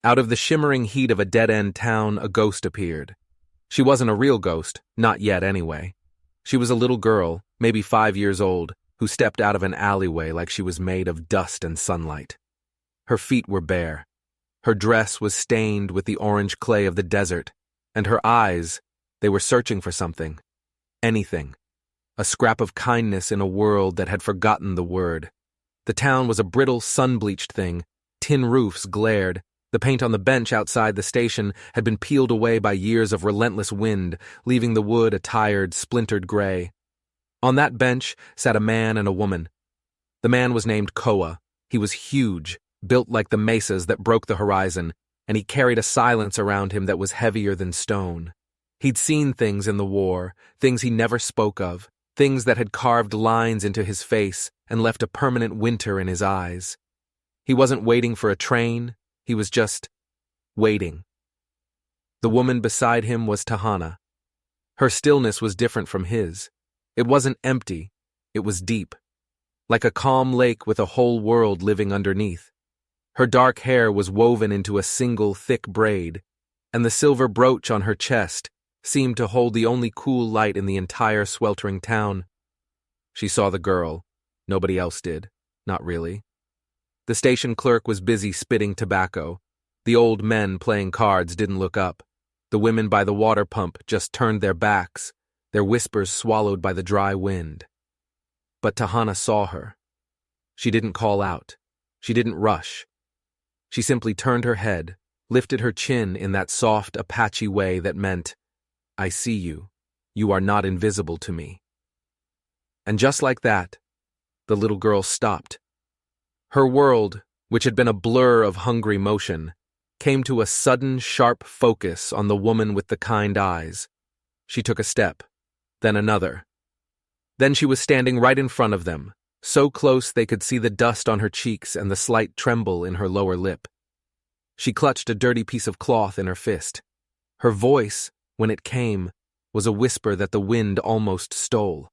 Out of the shimmering heat of a dead-end town, a ghost appeared. She wasn't a real ghost, not yet anyway. She was a little girl, maybe 5 years old, who stepped out of an alleyway like she was made of dust and sunlight. Her feet were bare. Her dress was stained with the orange clay of the desert, and her eyes, they were searching for something. Anything. A scrap of kindness in a world that had forgotten the word. The town was a brittle, sun-bleached thing. Tin roofs glared. The paint on the bench outside the station had been peeled away by years of relentless wind, leaving the wood a tired, splintered gray. On that bench sat a man and a woman. The man was named Koa. He was huge, built like the mesas that broke the horizon, and he carried a silence around him that was heavier than stone. He'd seen things in the war, things he never spoke of, things that had carved lines into his face and left a permanent winter in his eyes. He wasn't waiting for a train, he was just waiting. The woman beside him was Tahana. Her stillness was different from his. It wasn't empty, it was deep, like a calm lake with a whole world living underneath. Her dark hair was woven into a single thick braid, and the silver brooch on her chest seemed to hold the only cool light in the entire sweltering town. She saw the girl. Nobody else did. Not really. The station clerk was busy spitting tobacco. The old men playing cards didn't look up. The women by the water pump just turned their backs, their whispers swallowed by the dry wind. But Tahana saw her. She didn't call out. She didn't rush. She simply turned her head, lifted her chin in that soft Apache way that meant, "I see you. You are not invisible to me." And just like that, the little girl stopped. Her world, which had been a blur of hungry motion, came to a sudden, sharp focus on the woman with the kind eyes. She took a step, then another. Then she was standing right in front of them, so close they could see the dust on her cheeks and the slight tremble in her lower lip. She clutched a dirty piece of cloth in her fist. Her voice, when it came, was a whisper that the wind almost stole.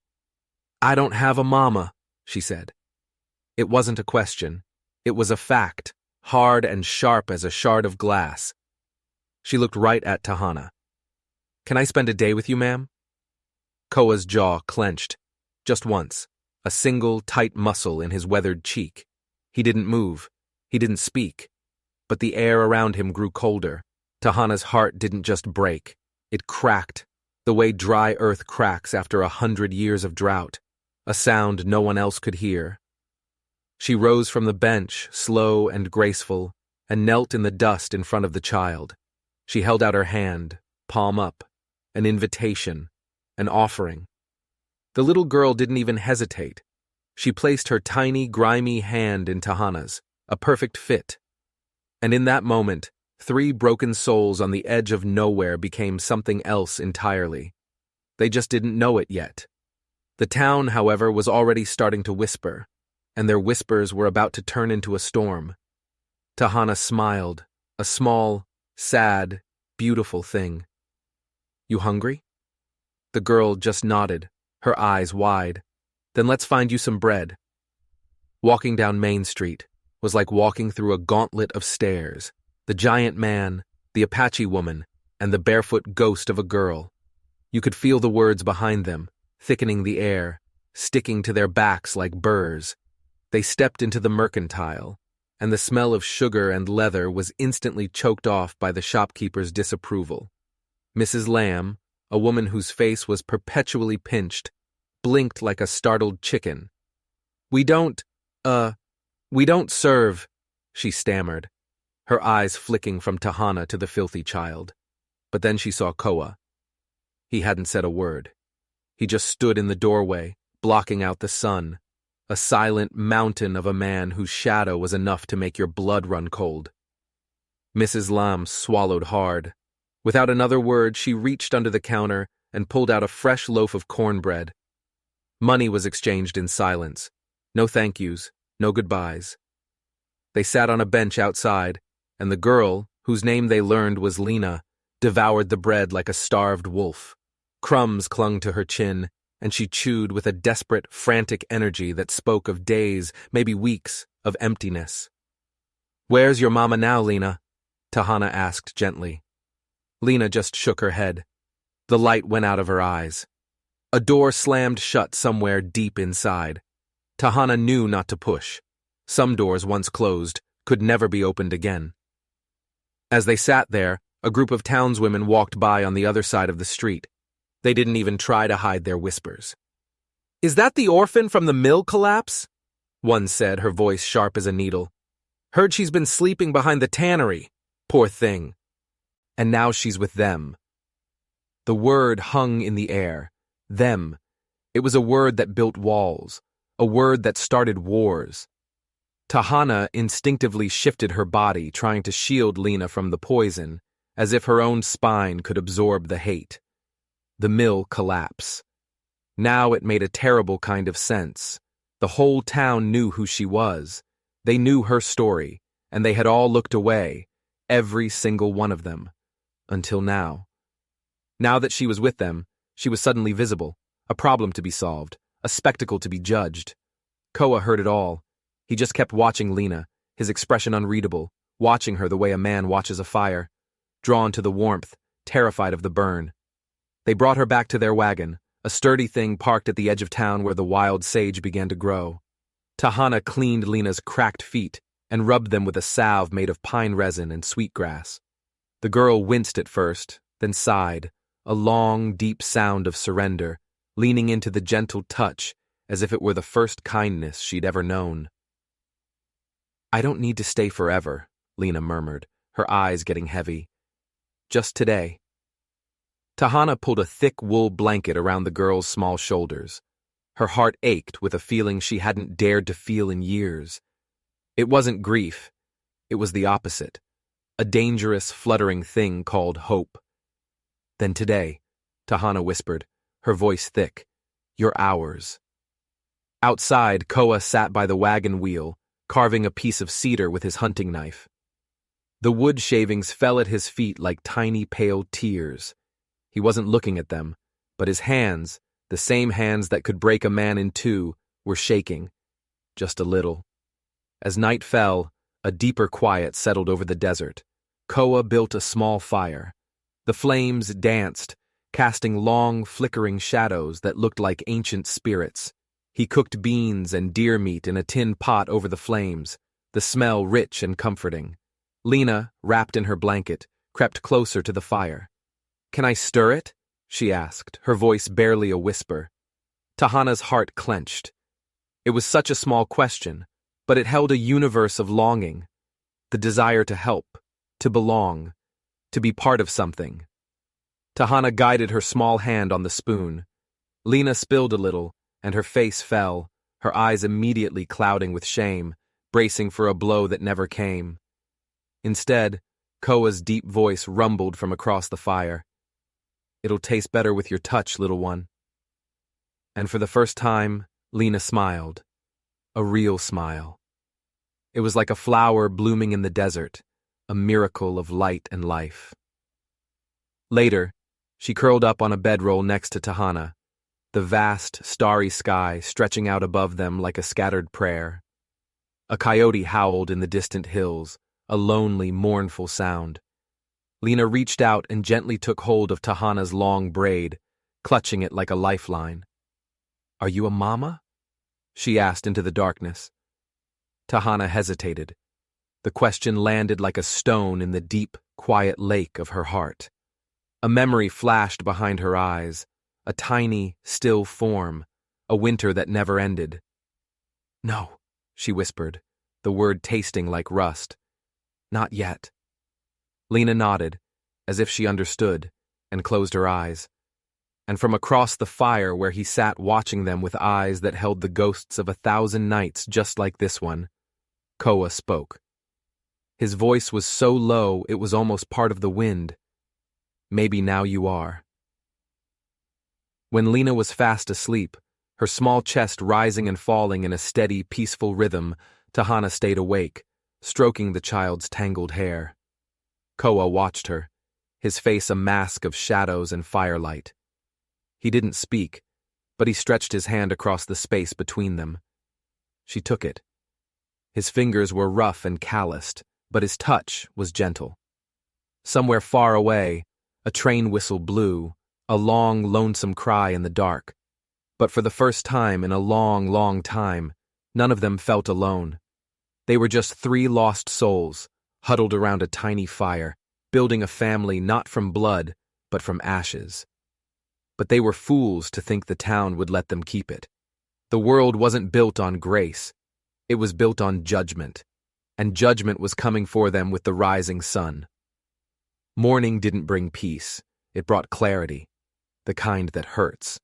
"I don't have a mama," she said. It wasn't a question. It was a fact, hard and sharp as a shard of glass. She looked right at Tahana. "Can I spend a day with you, ma'am?" Koa's jaw clenched. Just once. A single, tight muscle in his weathered cheek. He didn't move. He didn't speak. But the air around him grew colder. Tahana's heart didn't just break. It cracked, the way dry earth cracks after 100 years of drought, a sound no one else could hear. She rose from the bench, slow and graceful, and knelt in the dust in front of the child. She held out her hand, palm up, an invitation, an offering. The little girl didn't even hesitate. She placed her tiny, grimy hand in Tahana's, a perfect fit. And in that moment, 3 broken souls on the edge of nowhere became something else entirely. They just didn't know it yet. The town, however, was already starting to whisper, and their whispers were about to turn into a storm. Tahana smiled, a small, sad, beautiful thing. "You hungry?" The girl just nodded, her eyes wide. "Then let's find you some bread." Walking down Main Street was like walking through a gauntlet of stairs. The giant man, the Apache woman, and the barefoot ghost of a girl. You could feel the words behind them, thickening the air, sticking to their backs like burrs. They stepped into the mercantile, and the smell of sugar and leather was instantly choked off by the shopkeeper's disapproval. Mrs. Lamb, a woman whose face was perpetually pinched, blinked like a startled chicken. We don't serve," she stammered, her eyes flicking from Tahana to the filthy child. But then she saw Koa. He hadn't said a word. He just stood in the doorway, blocking out the sun, a silent mountain of a man whose shadow was enough to make your blood run cold. Mrs. Lamb swallowed hard. Without another word, she reached under the counter and pulled out a fresh loaf of cornbread. Money was exchanged in silence. No thank yous, no goodbyes. They sat on a bench outside, and the girl, whose name they learned was Lena, devoured the bread like a starved wolf. Crumbs clung to her chin, and she chewed with a desperate, frantic energy that spoke of days, maybe weeks, of emptiness. "Where's your mama now, Lena?" Tahana asked gently. Lena just shook her head. The light went out of her eyes. A door slammed shut somewhere deep inside. Tahana knew not to push. Some doors, once closed, could never be opened again. As they sat there, a group of townswomen walked by on the other side of the street. They didn't even try to hide their whispers. "Is that the orphan from the mill collapse?" one said, her voice sharp as a needle. "Heard she's been sleeping behind the tannery. Poor thing. And now she's with them." The word hung in the air. Them. It was a word that built walls, a word that started wars. Tahana instinctively shifted her body, trying to shield Lena from the poison, as if her own spine could absorb the hate. The mill collapse. Now it made a terrible kind of sense. The whole town knew who she was. They knew her story, and they had all looked away, every single one of them. Until now. Now that she was with them, she was suddenly visible, a problem to be solved, a spectacle to be judged. Koa heard it all. He just kept watching Lena, his expression unreadable, watching her the way a man watches a fire, drawn to the warmth, terrified of the burn. They brought her back to their wagon, a sturdy thing parked at the edge of town where the wild sage began to grow. Tahana cleaned Lena's cracked feet and rubbed them with a salve made of pine resin and sweetgrass. The girl winced at first, then sighed, a long, deep sound of surrender, leaning into the gentle touch as if it were the first kindness she'd ever known. "I don't need to stay forever," Lena murmured, her eyes getting heavy. "Just today." Tahana pulled a thick wool blanket around the girl's small shoulders. Her heart ached with a feeling she hadn't dared to feel in years. It wasn't grief. It was the opposite. A dangerous, fluttering thing called hope. "Then today," Tahana whispered, her voice thick, "you're ours." Outside, Koa sat by the wagon wheel, carving a piece of cedar with his hunting knife. The wood shavings fell at his feet like tiny pale tears. He wasn't looking at them, but his hands, the same hands that could break a man in two, were shaking. Just a little. As night fell, a deeper quiet settled over the desert. Koa built a small fire. The flames danced, casting long, flickering shadows that looked like ancient spirits. He cooked beans and deer meat in a tin pot over the flames, the smell rich and comforting. Lena, wrapped in her blanket, crept closer to the fire. "Can I stir it?" she asked, her voice barely a whisper. Tahana's heart clenched. It was such a small question, but it held a universe of longing. The desire to help, to belong, to be part of something. Tahana guided her small hand on the spoon. Lena spilled a little, and her face fell, her eyes immediately clouding with shame, bracing for a blow that never came. Instead, Koa's deep voice rumbled from across the fire. "It'll taste better with your touch, little one." And for the first time, Lena smiled. A real smile. It was like a flower blooming in the desert, a miracle of light and life. Later, she curled up on a bedroll next to Tahana, the vast, starry sky stretching out above them like a scattered prayer. A coyote howled in the distant hills, a lonely, mournful sound. Lena reached out and gently took hold of Tahana's long braid, clutching it like a lifeline. "Are you a mama?" she asked into the darkness. Tahana hesitated. The question landed like a stone in the deep, quiet lake of her heart. A memory flashed behind her eyes, a tiny, still form, a winter that never ended. "No," she whispered, the word tasting like rust. "Not yet." Lena nodded, as if she understood, and closed her eyes. And from across the fire where he sat watching them with eyes that held the ghosts of 1,000 nights just like this one, Koa spoke. His voice was so low it was almost part of the wind. "Maybe now you are." When Lena was fast asleep, her small chest rising and falling in a steady, peaceful rhythm, Tahana stayed awake, stroking the child's tangled hair. Koa watched her, his face a mask of shadows and firelight. He didn't speak, but he stretched his hand across the space between them. She took it. His fingers were rough and calloused, but his touch was gentle. Somewhere far away, a train whistle blew, a long, lonesome cry in the dark. But for the first time in a long, long time, none of them felt alone. They were just three lost souls, huddled around a tiny fire, building a family not from blood, but from ashes. But they were fools to think the town would let them keep it. The world wasn't built on grace. It was built on judgment, and judgment was coming for them with the rising sun. Mourning didn't bring peace. It brought clarity, the kind that hurts.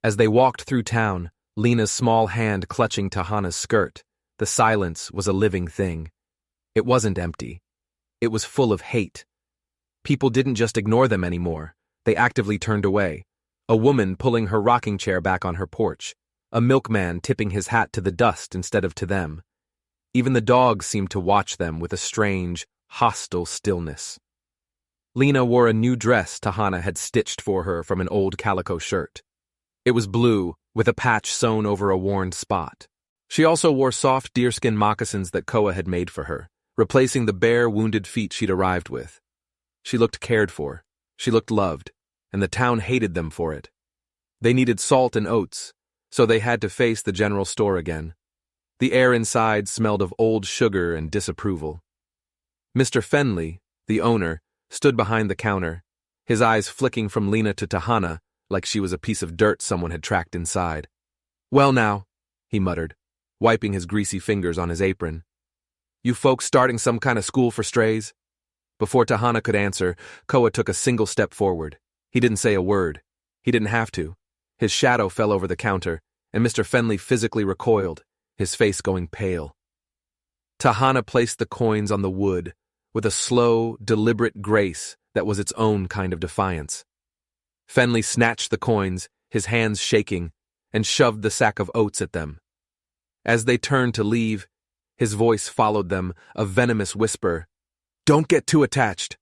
As they walked through town, Lena's small hand clutching Tahana's skirt, the silence was a living thing. It wasn't empty. It was full of hate. People didn't just ignore them anymore. They actively turned away. A woman pulling her rocking chair back on her porch. A milkman tipping his hat to the dust instead of to them. Even the dogs seemed to watch them with a strange, hostile stillness. Lena wore a new dress Tahana had stitched for her from an old calico shirt. It was blue, with a patch sewn over a worn spot. She also wore soft deerskin moccasins that Koa had made for her, replacing the bare, wounded feet she'd arrived with. She looked cared for. She looked loved, and the town hated them for it. They needed salt and oats, so they had to face the general store again. The air inside smelled of old sugar and disapproval. Mr. Fenley, the owner, stood behind the counter, his eyes flicking from Lena to Tahana like she was a piece of dirt someone had tracked inside. "Well now," he muttered, wiping his greasy fingers on his apron. "You folks starting some kind of school for strays?" Before Tahana could answer, Koa took a single step forward. He didn't say a word. He didn't have to. His shadow fell over the counter, and Mr. Fenley physically recoiled, his face going pale. Tahana placed the coins on the wood with a slow, deliberate grace that was its own kind of defiance. Fenley snatched the coins, his hands shaking, and shoved the sack of oats at them. As they turned to leave, his voice followed them, a venomous whisper. "Don't get too attached."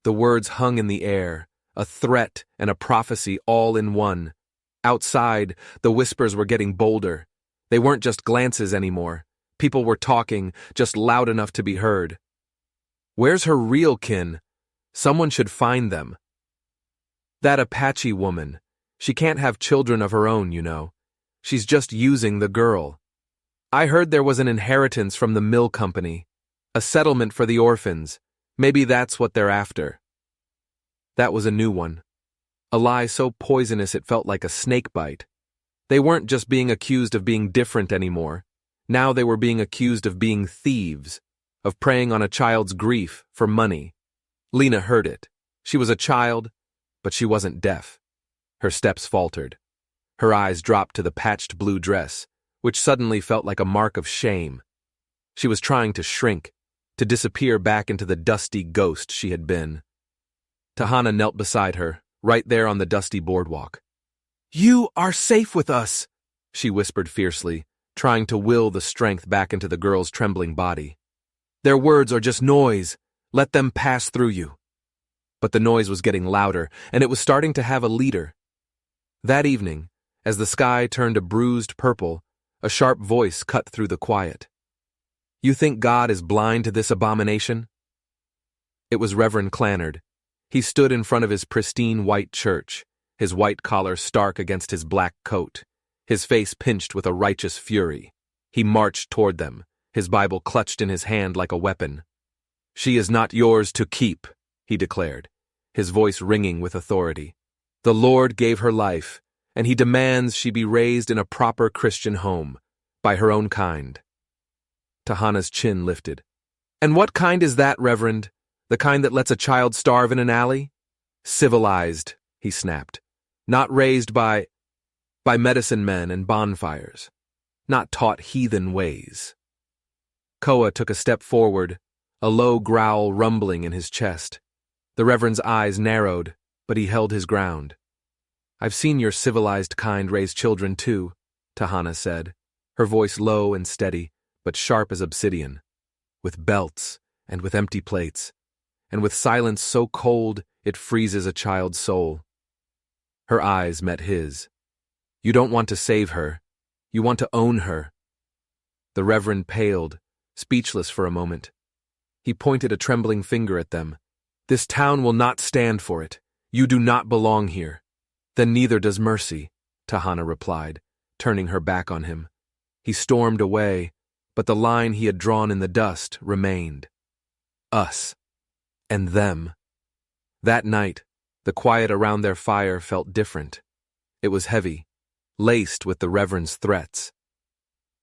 The words hung in the air, a threat and a prophecy all in one. Outside, the whispers were getting bolder. They weren't just glances anymore. People were talking, just loud enough to be heard. "Where's her real kin? Someone should find them." "That Apache woman. She can't have children of her own, you know. She's just using the girl. I heard there was an inheritance from the mill company. A settlement for the orphans. Maybe that's what they're after." That was a new one. A lie so poisonous it felt like a snake bite. They weren't just being accused of being different anymore. Now they were being accused of being thieves, of preying on a child's grief for money. Lena heard it. She was a child, but she wasn't deaf. Her steps faltered. Her eyes dropped to the patched blue dress, which suddenly felt like a mark of shame. She was trying to shrink, to disappear back into the dusty ghost she had been. Tahana knelt beside her, right there on the dusty boardwalk. "You are safe with us," she whispered fiercely, trying to will the strength back into the girl's trembling body. "Their words are just noise. Let them pass through you." But the noise was getting louder, and it was starting to have a leader. That evening, as the sky turned a bruised purple, a sharp voice cut through the quiet. "You think God is blind to this abomination?" It was Reverend Clannard. He stood in front of his pristine white church, his white collar stark against his black coat, his face pinched with a righteous fury. He marched toward them, his Bible clutched in his hand like a weapon. "She is not yours to keep," he declared, his voice ringing with authority. "The Lord gave her life, and he demands she be raised in a proper Christian home, by her own kind." Tahana's chin lifted. "And what kind is that, Reverend? The kind that lets a child starve in an alley?" "Civilized," he snapped. "Not raised by medicine men and bonfires. Not taught heathen ways." Koa took a step forward, a low growl rumbling in his chest. The Reverend's eyes narrowed, but he held his ground. "I've seen your civilized kind raise children too," Tahana said, her voice low and steady, but sharp as obsidian. "With belts, and with empty plates, and with silence so cold it freezes a child's soul." Her eyes met his. "You don't want to save her. You want to own her." The Reverend paled, speechless for a moment. He pointed a trembling finger at them. This town will not stand for it. You do not belong here. Then neither does Mercy, Tahana replied, turning her back on him. He stormed away, but the line he had drawn in the dust remained. Us. And them. That night, the quiet around their fire felt different. It was heavy, laced with the Reverend's threats.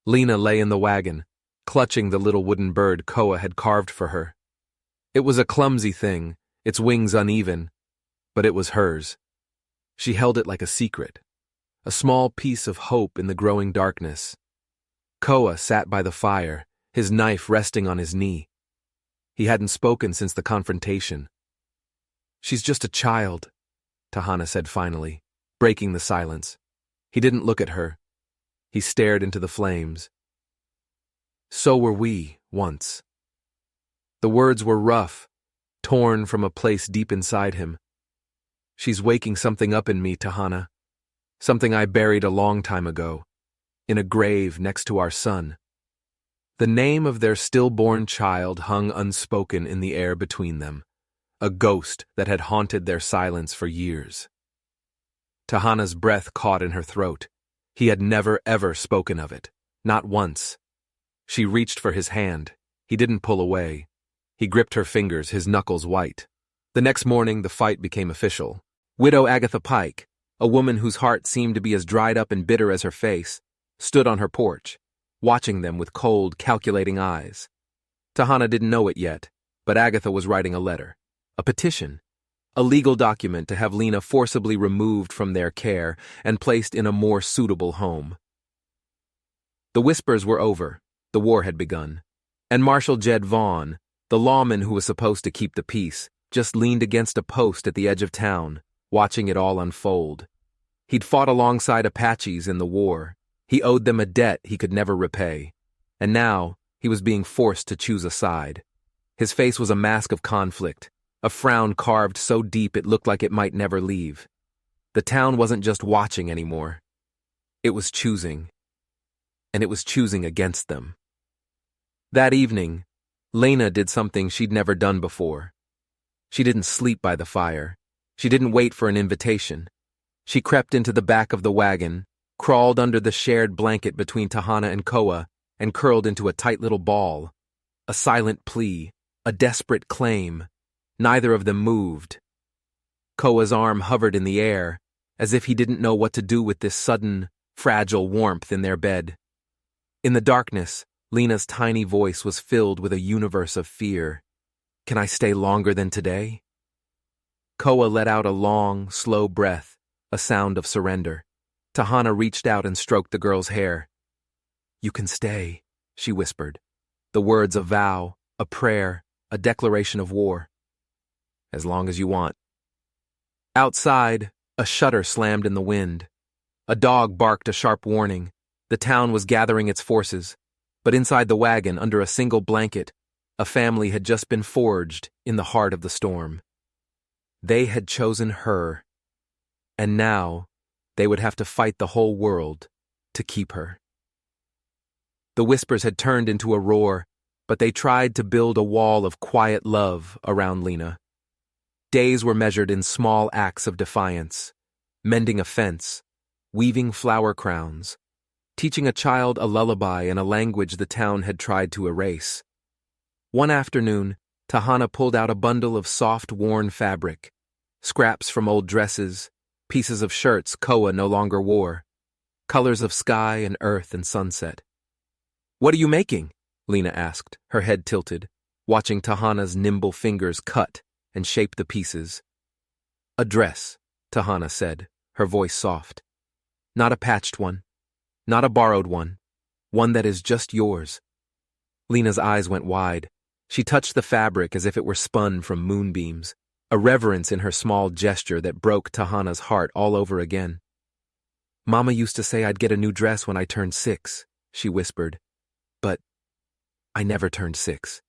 Lena lay in the wagon, clutching the little wooden bird Koa had carved for her. It was a clumsy thing, its wings uneven, but it was hers. She held it like a secret, a small piece of hope in the growing darkness. Koa sat by the fire, his knife resting on his knee. He hadn't spoken since the confrontation. She's just a child, Tahana said finally, breaking the silence. He didn't look at her. He stared into the flames. So were we, once. The words were rough, torn from a place deep inside him. She's waking something up in me, Tahana. Something I buried a long time ago, in a grave next to our son. The name of their stillborn child hung unspoken in the air between them, a ghost that had haunted their silence for years. Tahana's breath caught in her throat. He had never ever spoken of it, not once. She reached for his hand. He didn't pull away. He gripped her fingers, his knuckles white. The next morning, the fight became official. Widow Agatha Pike, a woman whose heart seemed to be as dried up and bitter as her face, stood on her porch, watching them with cold, calculating eyes. Tahana didn't know it yet, but Agatha was writing a letter, a petition, a legal document to have Lena forcibly removed from their care and placed in a more suitable home. The whispers were over. The war had begun. And Marshal Jed Vaughn, the lawman who was supposed to keep the peace, just leaned against a post at the edge of town, watching it all unfold. He'd fought alongside Apaches in the war. He owed them a debt he could never repay. And now, he was being forced to choose a side. His face was a mask of conflict, a frown carved so deep it looked like it might never leave. The town wasn't just watching anymore. It was choosing. And it was choosing against them. That evening, Lena did something she'd never done before. She didn't sleep by the fire. She didn't wait for an invitation. She crept into the back of the wagon, crawled under the shared blanket between Tahana and Koa, and curled into a tight little ball. A silent plea, a desperate claim. Neither of them moved. Koa's arm hovered in the air, as if he didn't know what to do with this sudden, fragile warmth in their bed. In the darkness, Lena's tiny voice was filled with a universe of fear. Can I stay longer than today? Koa let out a long, slow breath, a sound of surrender. Tahana reached out and stroked the girl's hair. You can stay, she whispered. The words a vow, a prayer, a declaration of war. As long as you want. Outside, a shutter slammed in the wind. A dog barked a sharp warning. The town was gathering its forces. But inside the wagon, under a single blanket, a family had just been forged in the heart of the storm. They had chosen her. And now, they would have to fight the whole world to keep her. The whispers had turned into a roar, but they tried to build a wall of quiet love around Lena. Days were measured in small acts of defiance, mending a fence, weaving flower crowns, teaching a child a lullaby in a language the town had tried to erase. One afternoon, Tahana pulled out a bundle of soft, worn fabric, scraps from old dresses, pieces of shirts Koa no longer wore, colors of sky and earth and sunset. What are you making? Lena asked, her head tilted, watching Tahana's nimble fingers cut and shape the pieces. A dress, Tahana said, her voice soft. Not a patched one. Not a borrowed one. One that is just yours. Lena's eyes went wide. She touched the fabric as if it were spun from moonbeams, a reverence in her small gesture that broke Tahana's heart all over again. Mama used to say I'd get a new dress when I turned 6, she whispered. But I never turned 6.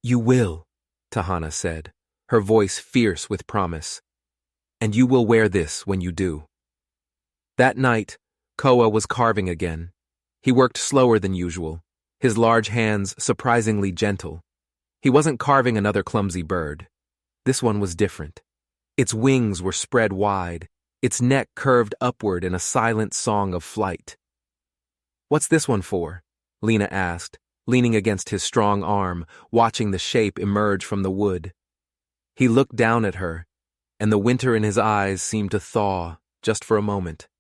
You will, Tahana said, her voice fierce with promise. And you will wear this when you do. That night, Koa was carving again. He worked slower than usual, his large hands surprisingly gentle. He wasn't carving another clumsy bird. This one was different. Its wings were spread wide, its neck curved upward in a silent song of flight. "What's this one for?" Lena asked, leaning against his strong arm, watching the shape emerge from the wood. He looked down at her, and the winter in his eyes seemed to thaw just for a moment.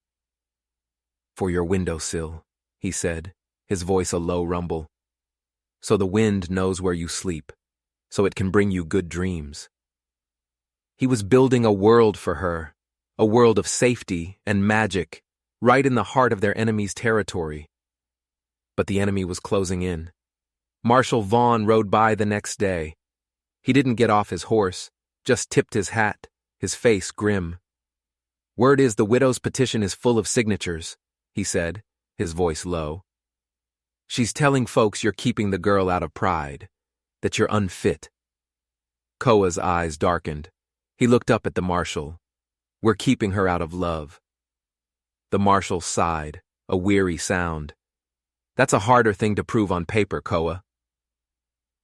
"For your windowsill," he said, his voice a low rumble. "So the wind knows where you sleep, so it can bring you good dreams." He was building a world for her, a world of safety and magic, right in the heart of their enemy's territory. But the enemy was closing in. Marshal Vaughn rode by the next day. He didn't get off his horse, just tipped his hat, his face grim. "Word is the widow's petition is full of signatures," he said, his voice low. "She's telling folks you're keeping the girl out of pride, that you're unfit." Koa's eyes darkened. He looked up at the marshal. "We're keeping her out of love." The marshal sighed, a weary sound. "That's a harder thing to prove on paper, Koa."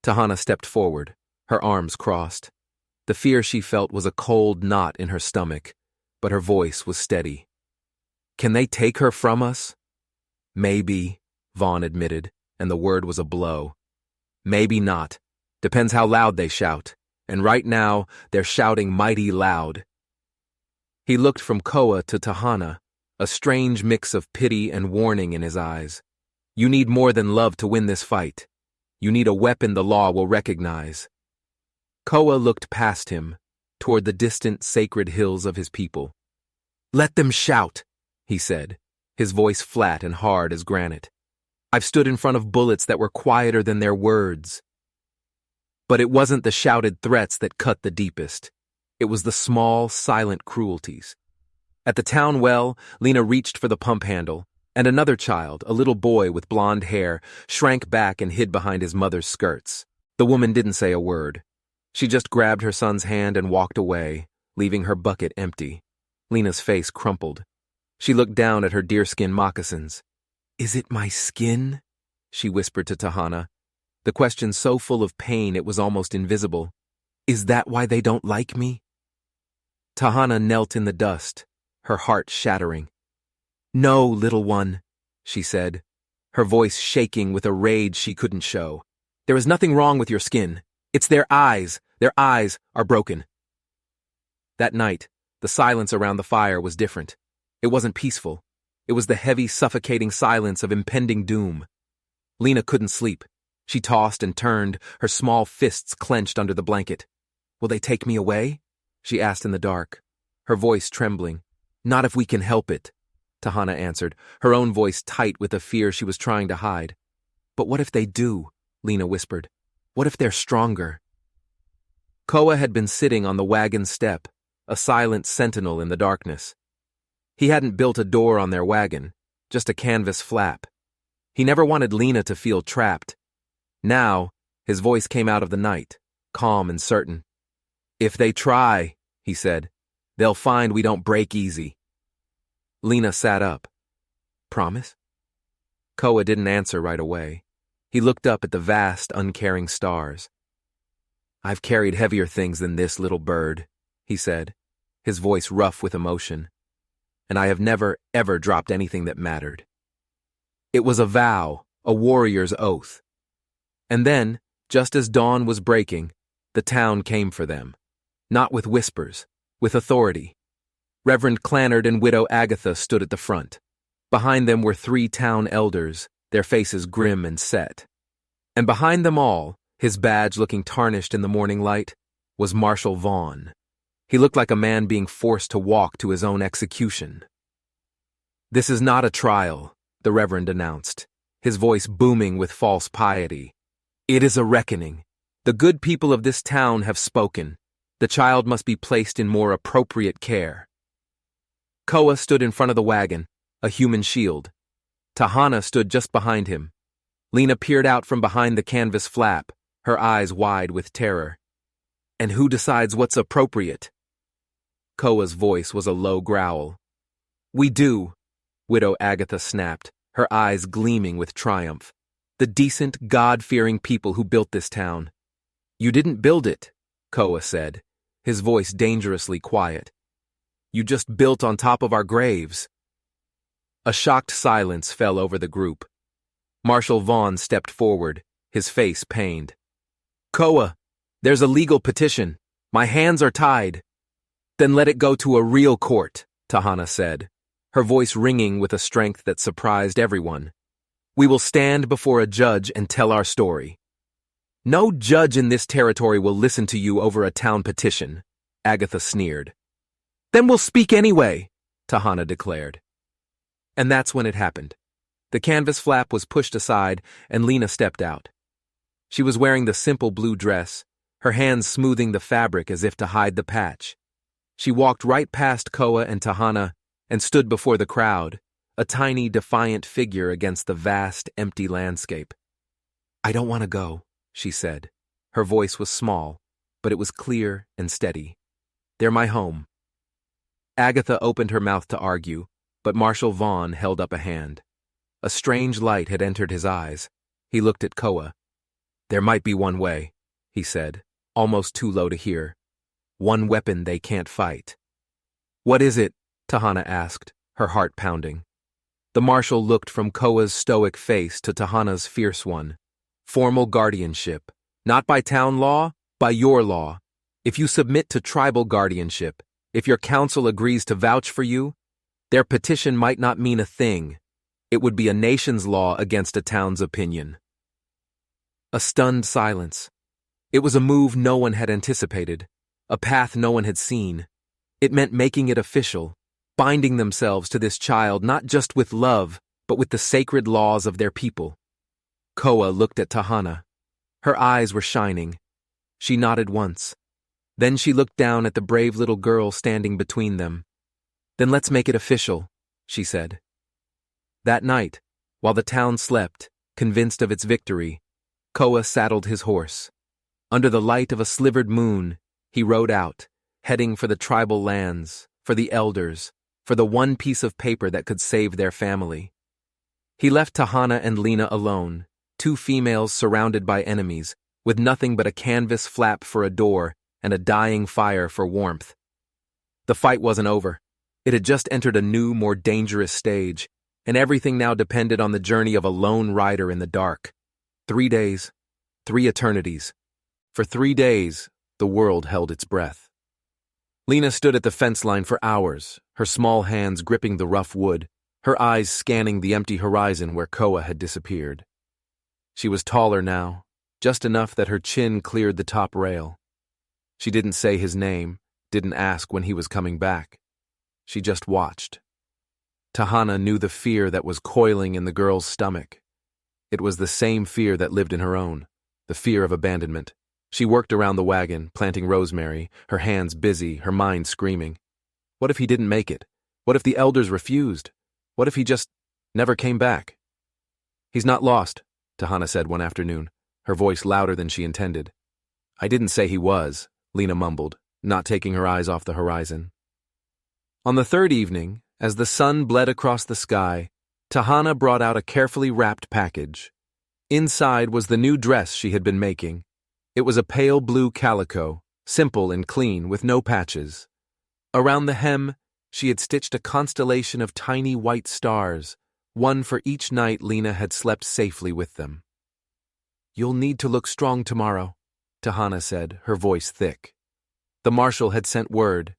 Tahana stepped forward, her arms crossed. The fear she felt was a cold knot in her stomach, but her voice was steady. "Can they take her from us?" "Maybe," Vaughn admitted, and the word was a blow. "Maybe not. Depends how loud they shout. And right now, they're shouting mighty loud." He looked from Koa to Tahana, a strange mix of pity and warning in his eyes. "You need more than love to win this fight. You need a weapon the law will recognize." Koa looked past him, toward the distant sacred hills of his people. "Let them shout," he said, his voice flat and hard as granite. "I've stood in front of bullets that were quieter than their words." But it wasn't the shouted threats that cut the deepest. It was the small, silent cruelties. At the town well, Lena reached for the pump handle, and another child, a little boy with blonde hair, shrank back and hid behind his mother's skirts. The woman didn't say a word. She just grabbed her son's hand and walked away, leaving her bucket empty. Lena's face crumpled. She looked down at her deerskin moccasins. "Is it my skin?" she whispered to Tahana, the question so full of pain it was almost invisible. "Is that why they don't like me?" Tahana knelt in the dust, her heart shattering. "No, little one," she said, her voice shaking with a rage she couldn't show. "There is nothing wrong with your skin. It's their eyes. Their eyes are broken." That night, the silence around the fire was different. It wasn't peaceful. It was the heavy, suffocating silence of impending doom. Lena couldn't sleep. She tossed and turned, her small fists clenched under the blanket. "Will they take me away?" she asked in the dark, her voice trembling. "Not if we can help it," Tahana answered, her own voice tight with the fear she was trying to hide. "But what if they do?" Lena whispered. "What if they're stronger?" Koa had been sitting on the wagon step, a silent sentinel in the darkness. He hadn't built a door on their wagon, just a canvas flap. He never wanted Lena to feel trapped. Now, his voice came out of the night, calm and certain. "If they try," he said, "they'll find we don't break easy." Lena sat up. "Promise?" Koa didn't answer right away. He looked up at the vast, uncaring stars. "I've carried heavier things than this, little bird," he said, his voice rough with emotion. "And I have never, ever dropped anything that mattered." It was a vow, a warrior's oath. And then, just as dawn was breaking, the town came for them. Not with whispers, with authority. Reverend Clannard and Widow Agatha stood at the front. Behind them were 3 town elders, their faces grim and set. And behind them all, his badge looking tarnished in the morning light, was Marshal Vaughn. He looked like a man being forced to walk to his own execution. "This is not a trial," the Reverend announced, his voice booming with false piety. "It is a reckoning. The good people of this town have spoken. The child must be placed in more appropriate care." Koa stood in front of the wagon, a human shield. Tahana stood just behind him. Lena peered out from behind the canvas flap, her eyes wide with terror. "And who decides what's appropriate?" Koa's voice was a low growl. "We do," Widow Agatha snapped, her eyes gleaming with triumph. "The decent, God-fearing people who built this town." "You didn't build it," Koa said, his voice dangerously quiet. "You just built on top of our graves." A shocked silence fell over the group. Marshal Vaughn stepped forward, his face pained. "Koa, there's a legal petition. My hands are tied." "Then let it go to a real court," Tahana said, her voice ringing with a strength that surprised everyone. "We will stand before a judge and tell our story." "No judge in this territory will listen to you over a town petition," Agatha sneered. "Then we'll speak anyway," Tahana declared. And that's when it happened. The canvas flap was pushed aside and Lena stepped out. She was wearing the simple blue dress, her hands smoothing the fabric as if to hide the patch. She walked right past Koa and Tahana and stood before the crowd, a tiny, defiant figure against the vast, empty landscape. "I don't want to go," she said. Her voice was small, but it was clear and steady. "They're my home." Agatha opened her mouth to argue, but Marshal Vaughn held up a hand. A strange light had entered his eyes. He looked at Koa. "There might be one way," he said, almost too low to hear. "One weapon they can't fight." "What is it?" Tahana asked, her heart pounding. The marshal looked from Koa's stoic face to Tahana's fierce one. "Formal guardianship. Not by town law, by your law. If you submit to tribal guardianship, if your council agrees to vouch for you, their petition might not mean a thing. It would be a nation's law against a town's opinion." A stunned silence. It was a move no one had anticipated, a path no one had seen. It meant making it official, binding themselves to this child not just with love, but with the sacred laws of their people. Koa looked at Tahana. Her eyes were shining. She nodded once. Then she looked down at the brave little girl standing between them. "Then let's make it official," she said. That night, while the town slept, convinced of its victory, Koa saddled his horse. Under the light of a slivered moon, he rode out, heading for the tribal lands, for the elders, for the one piece of paper that could save their family. He left Tahana and Lena alone, two females surrounded by enemies, with nothing but a canvas flap for a door and a dying fire for warmth. The fight wasn't over. It had just entered a new, more dangerous stage, and everything now depended on the journey of a lone rider in the dark. 3 days, 3 eternities. For 3 days, the world held its breath. Lena stood at the fence line for hours, her small hands gripping the rough wood, her eyes scanning the empty horizon where Koa had disappeared. She was taller now, just enough that her chin cleared the top rail. She didn't say his name, didn't ask when he was coming back. She just watched. Tahana knew the fear that was coiling in the girl's stomach. It was the same fear that lived in her own, the fear of abandonment. She worked around the wagon, planting rosemary, her hands busy, her mind screaming. What if he didn't make it? What if the elders refused? What if he just never came back? "He's not lost," Tahana said one afternoon, her voice louder than she intended. "I didn't say he was," Lena mumbled, not taking her eyes off the horizon. On the third evening, as the sun bled across the sky, Tahana brought out a carefully wrapped package. Inside was the new dress she had been making. It was a pale blue calico, simple and clean, with no patches. Around the hem, she had stitched a constellation of tiny white stars, one for each night Lena had slept safely with them. "You'll need to look strong tomorrow," Tahana said, her voice thick. The marshal had sent word.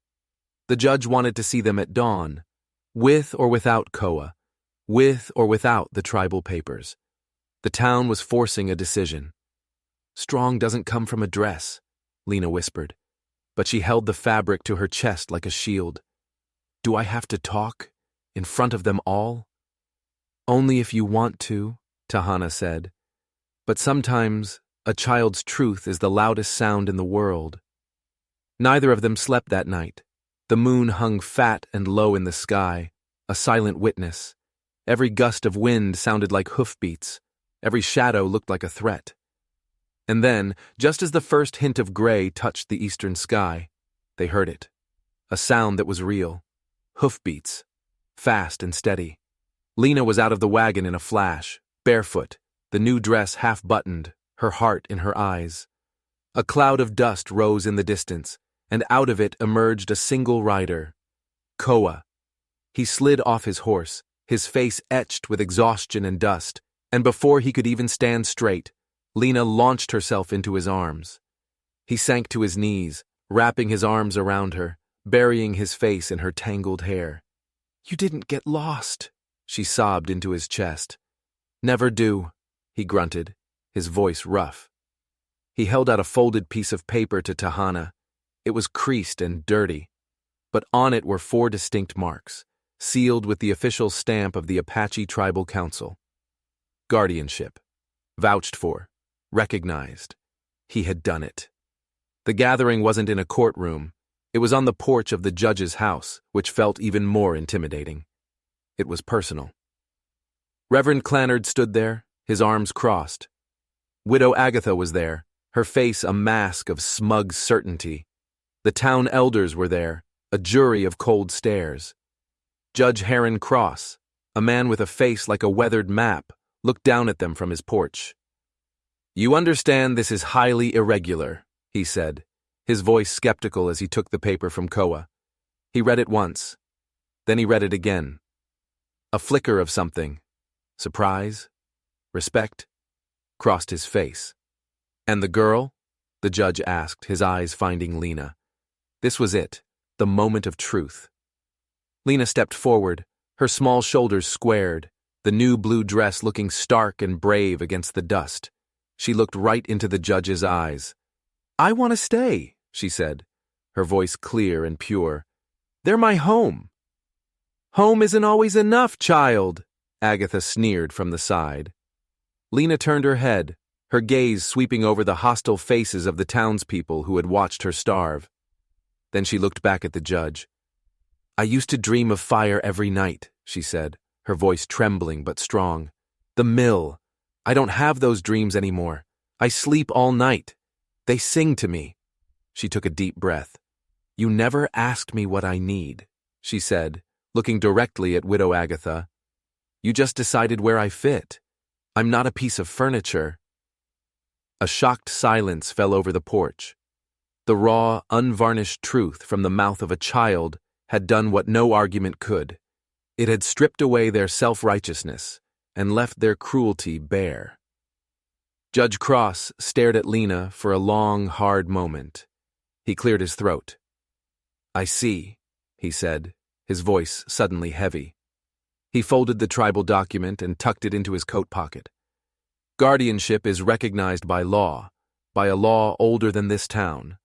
The judge wanted to see them at dawn, with or without Koa, with or without the tribal papers. The town was forcing a decision. "Strong doesn't come from a dress," Lena whispered, but she held the fabric to her chest like a shield. "Do I have to talk? In front of them all?" "Only if you want to," Tahana said. "But sometimes a child's truth is the loudest sound in the world." Neither of them slept that night. The moon hung fat and low in the sky, a silent witness. Every gust of wind sounded like hoofbeats. Every shadow looked like a threat. And then, just as the first hint of gray touched the eastern sky, they heard it. A sound that was real. Hoofbeats. Fast and steady. Lena was out of the wagon in a flash, barefoot, the new dress half-buttoned, her heart in her eyes. A cloud of dust rose in the distance, and out of it emerged a single rider. Koa. He slid off his horse, his face etched with exhaustion and dust, and before he could even stand straight, Lena launched herself into his arms. He sank to his knees, wrapping his arms around her, burying his face in her tangled hair. "You didn't get lost," she sobbed into his chest. "Never do," he grunted, his voice rough. He held out a folded piece of paper to Tahana. It was creased and dirty, but on it were 4 distinct marks, sealed with the official stamp of the Apache Tribal Council. Guardianship. Vouched for. Recognized. He had done it. The gathering wasn't in a courtroom. It was on the porch of the judge's house, which felt even more intimidating. It was personal. Reverend Clannard stood there, his arms crossed. Widow Agatha was there, her face a mask of smug certainty. The town elders were there, a jury of cold stares. Judge Heron Cross, a man with a face like a weathered map, looked down at them from his porch. "You understand this is highly irregular," he said, his voice skeptical as he took the paper from Koa. He read it once. Then he read it again. A flicker of something, surprise, respect, crossed his face. "And the girl?" the judge asked, his eyes finding Lena. This was it, the moment of truth. Lena stepped forward, her small shoulders squared, the new blue dress looking stark and brave against the dust. She looked right into the judge's eyes. "I want to stay," she said, her voice clear and pure. "They're my home." "Home isn't always enough, child," Agatha sneered from the side. Lena turned her head, her gaze sweeping over the hostile faces of the townspeople who had watched her starve. Then she looked back at the judge. "I used to dream of fire every night," she said, her voice trembling but strong. "The mill. I don't have those dreams anymore. I sleep all night. They sing to me." She took a deep breath. "You never asked me what I need," she said, looking directly at Widow Agatha. "You just decided where I fit. I'm not a piece of furniture." A shocked silence fell over the porch. The raw, unvarnished truth from the mouth of a child had done what no argument could. It had stripped away their self-righteousness and left their cruelty bare. Judge Cross stared at Lena for a long, hard moment. He cleared his throat. "I see," he said, his voice suddenly heavy. He folded the tribal document and tucked it into his coat pocket. "Guardianship is recognized by a law older than this town."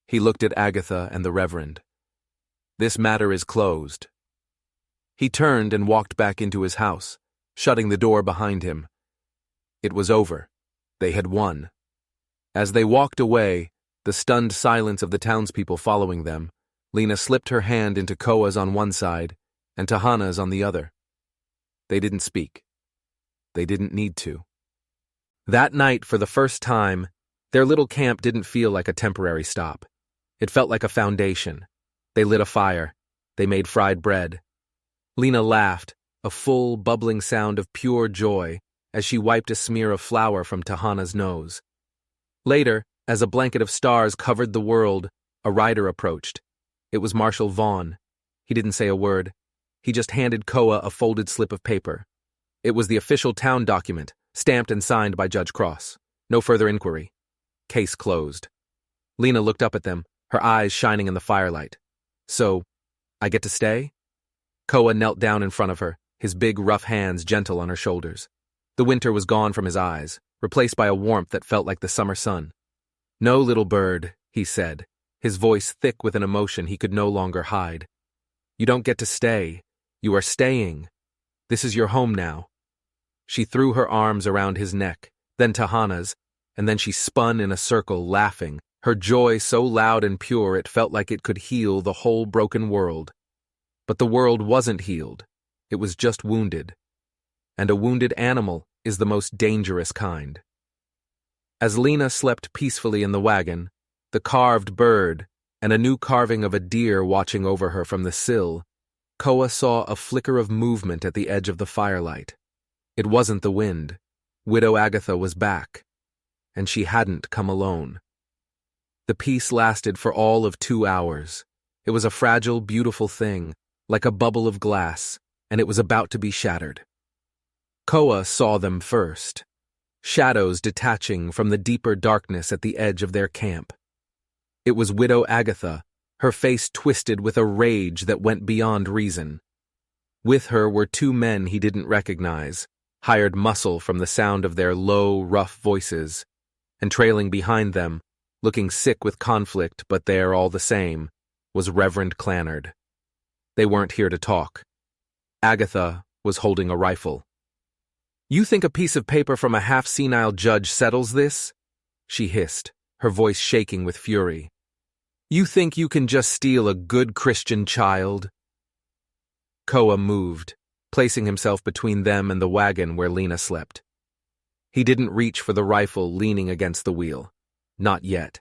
He looked at Agatha and the Reverend. "This matter is closed." He turned and walked back into his house, shutting the door behind him. It was over. They had won. As they walked away, the stunned silence of the townspeople following them, Lena slipped her hand into Koa's on one side and Tahana's on the other. They didn't speak. They didn't need to. That night, for the first time, their little camp didn't feel like a temporary stop. It felt like a foundation. They lit a fire. They made fried bread. Lena laughed, a full, bubbling sound of pure joy, as she wiped a smear of flour from Tahana's nose. Later, as a blanket of stars covered the world, a rider approached. It was Marshal Vaughn. He didn't say a word. He just handed Koa a folded slip of paper. It was the official town document, stamped and signed by Judge Cross. No further inquiry. Case closed. Lena looked up at them, her eyes shining in the firelight. "So, I get to stay?" Koa knelt down in front of her, his big, rough hands gentle on her shoulders. The winter was gone from his eyes, replaced by a warmth that felt like the summer sun. "No, little bird," he said, his voice thick with an emotion he could no longer hide. "You don't get to stay. You are staying. This is your home now." She threw her arms around his neck, then Tahana's, and then she spun in a circle, laughing, her joy so loud and pure it felt like it could heal the whole broken world. But the world wasn't healed. It was just wounded. And a wounded animal is the most dangerous kind. As Lena slept peacefully in the wagon, the carved bird and a new carving of a deer watching over her from the sill, Koa saw a flicker of movement at the edge of the firelight. It wasn't the wind. Widow Agatha was back. And she hadn't come alone. The peace lasted for all of 2 hours. It was a fragile, beautiful thing, like a bubble of glass, and it was about to be shattered. Koa saw them first, shadows detaching from the deeper darkness at the edge of their camp. It was Widow Agatha, her face twisted with a rage that went beyond reason. With her were 2 men he didn't recognize, hired muscle from the sound of their low, rough voices, and trailing behind them, looking sick with conflict but there all the same, was Reverend Clannard. They weren't here to talk. Agatha was holding a rifle. "You think a piece of paper from a half-senile judge settles this?" she hissed, her voice shaking with fury. "You think you can just steal a good Christian child?" Koa moved, placing himself between them and the wagon where Lena slept. He didn't reach for the rifle leaning against the wheel. Not yet.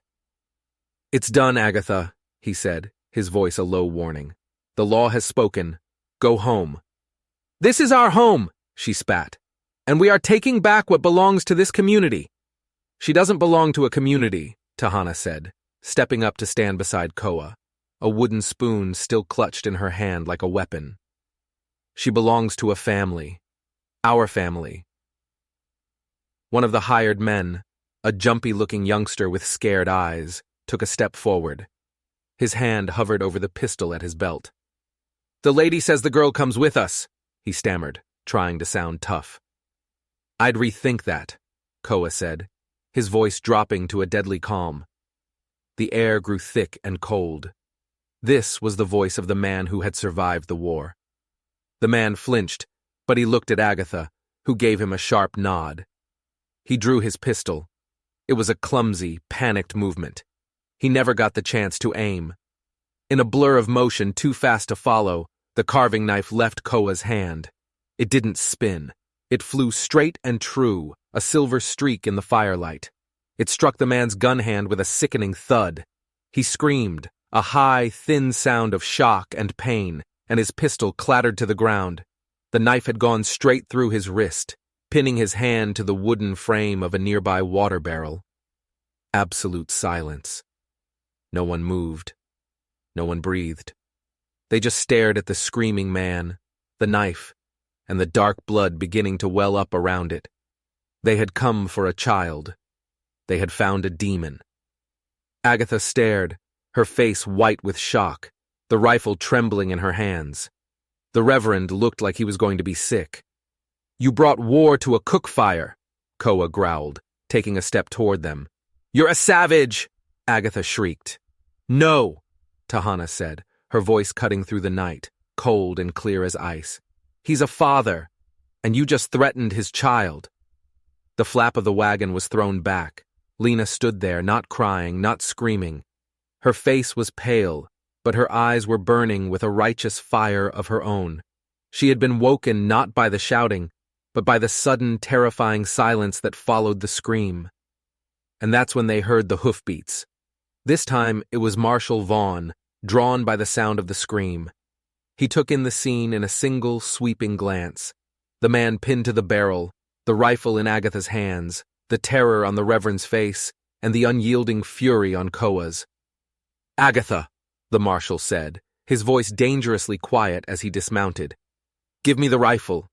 "It's done, Agatha," he said, his voice a low warning. "The law has spoken. Go home." "This is our home," she spat, "and we are taking back what belongs to this community." "She doesn't belong to a community," Tahana said, stepping up to stand beside Koa, a wooden spoon still clutched in her hand like a weapon. "She belongs to a family. Our family." One of the hired men, a jumpy-looking youngster with scared eyes, took a step forward. His hand hovered over the pistol at his belt. "The lady says the girl comes with us," he stammered, trying to sound tough. "I'd rethink that," Koa said, his voice dropping to a deadly calm. The air grew thick and cold. This was the voice of the man who had survived the war. The man flinched, but he looked at Agatha, who gave him a sharp nod. He drew his pistol. It was a clumsy, panicked movement. He never got the chance to aim. In a blur of motion too fast to follow, the carving knife left Koa's hand. It didn't spin. It flew straight and true, a silver streak in the firelight. It struck the man's gun hand with a sickening thud. He screamed, a high, thin sound of shock and pain, and his pistol clattered to the ground. The knife had gone straight through his wrist, pinning his hand to the wooden frame of a nearby water barrel. Absolute silence. No one moved. No one breathed. They just stared at the screaming man, the knife, and the dark blood beginning to well up around it. They had come for a child. They had found a demon. Agatha stared, her face white with shock, the rifle trembling in her hands. The Reverend looked like he was going to be sick. "You brought war to a cook fire," Koa growled, taking a step toward them. "You're a savage!" Agatha shrieked. "No," Tahana said, her voice cutting through the night, cold and clear as ice. "He's a father, and you just threatened his child." The flap of the wagon was thrown back. Lena stood there, not crying, not screaming. Her face was pale, but her eyes were burning with a righteous fire of her own. She had been woken not by the shouting, but by the sudden, terrifying silence that followed the scream. And that's when they heard the hoofbeats. This time it was Marshal Vaughn, drawn by the sound of the scream. He took in the scene in a single, sweeping glance. The man pinned to the barrel, the rifle in Agatha's hands, the terror on the Reverend's face, and the unyielding fury on Koa's. "Agatha," the marshal said, his voice dangerously quiet as he dismounted. "Give me the rifle."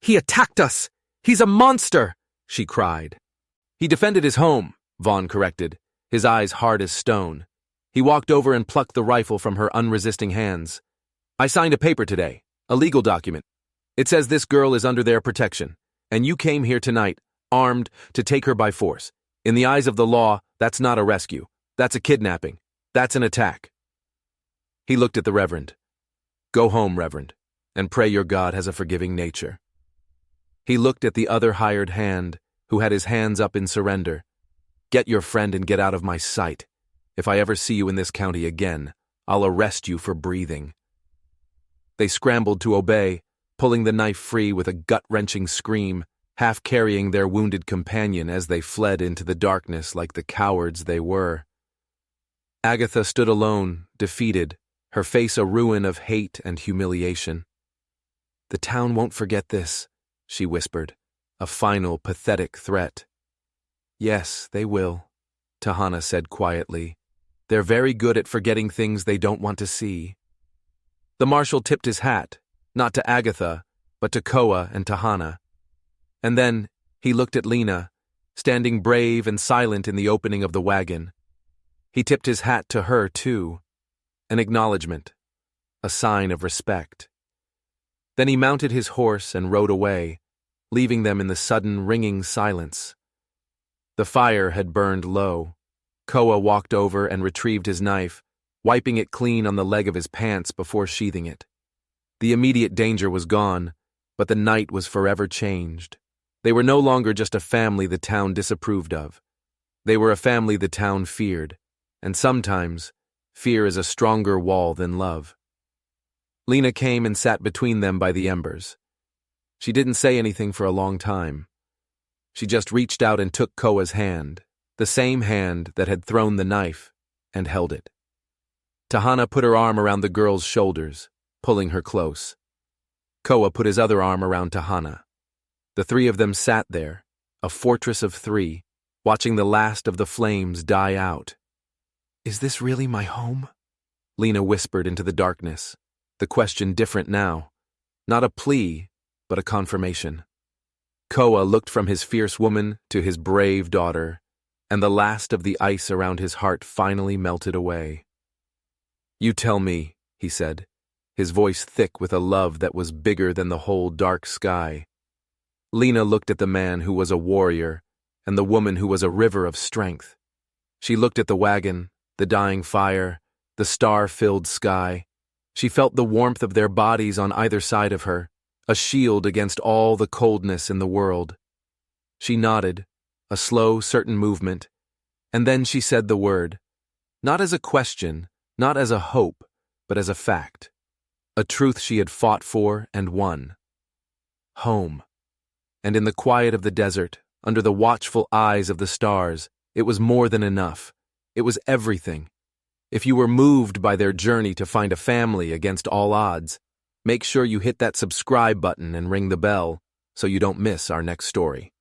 "He attacked us! He's a monster!" she cried. "He defended his home," Vaughn corrected, his eyes hard as stone. He walked over and plucked the rifle from her unresisting hands. "I signed a paper today, a legal document. It says this girl is under their protection, and you came here tonight, armed, to take her by force. In the eyes of the law, that's not a rescue. That's a kidnapping. That's an attack." He looked at the Reverend. "Go home, Reverend, and pray your God has a forgiving nature." He looked at the other hired hand, who had his hands up in surrender. "Get your friend and get out of my sight. If I ever see you in this county again, I'll arrest you for breathing." They scrambled to obey, pulling the knife free with a gut-wrenching scream, half carrying their wounded companion as they fled into the darkness like the cowards they were. Agatha stood alone, defeated, her face a ruin of hate and humiliation. "The town won't forget this," she whispered, a final, pathetic threat. "Yes, they will," Tahana said quietly, They're very good at forgetting things they don't want to see. The marshal tipped his hat, not to Agatha, but to Koa and Tahana. And then he looked at Lena, standing brave and silent in the opening of the wagon. He tipped his hat to her, too. An acknowledgement, a sign of respect. Then he mounted his horse and rode away, leaving them in the sudden ringing silence. The fire had burned low. Koa walked over and retrieved his knife, wiping it clean on the leg of his pants before sheathing it. The immediate danger was gone, but the night was forever changed. They were no longer just a family the town disapproved of. They were a family the town feared, and sometimes fear is a stronger wall than love. Lena came and sat between them by the embers. She didn't say anything for a long time. She just reached out and took Koa's hand, the same hand that had thrown the knife, and held it. Tahana put her arm around the girl's shoulders, pulling her close. Koa put his other arm around Tahana. The three of them sat there, a fortress of three, watching the last of the flames die out. "Is this really my home?" Lena whispered into the darkness, the question different now. Not a plea, but a confirmation. Koa looked from his fierce woman to his brave daughter, and the last of the ice around his heart finally melted away. "You tell me," he said, his voice thick with a love that was bigger than the whole dark sky. Lena looked at the man who was a warrior and the woman who was a river of strength. She looked at the wagon, the dying fire, the star-filled sky. She felt the warmth of their bodies on either side of her, a shield against all the coldness in the world. She nodded, a slow, certain movement, and then she said the word, not as a question, not as a hope, but as a fact. A truth she had fought for and won. Home. And in the quiet of the desert, under the watchful eyes of the stars, it was more than enough. It was everything. If you were moved by their journey to find a family against all odds, make sure you hit that subscribe button and ring the bell so you don't miss our next story.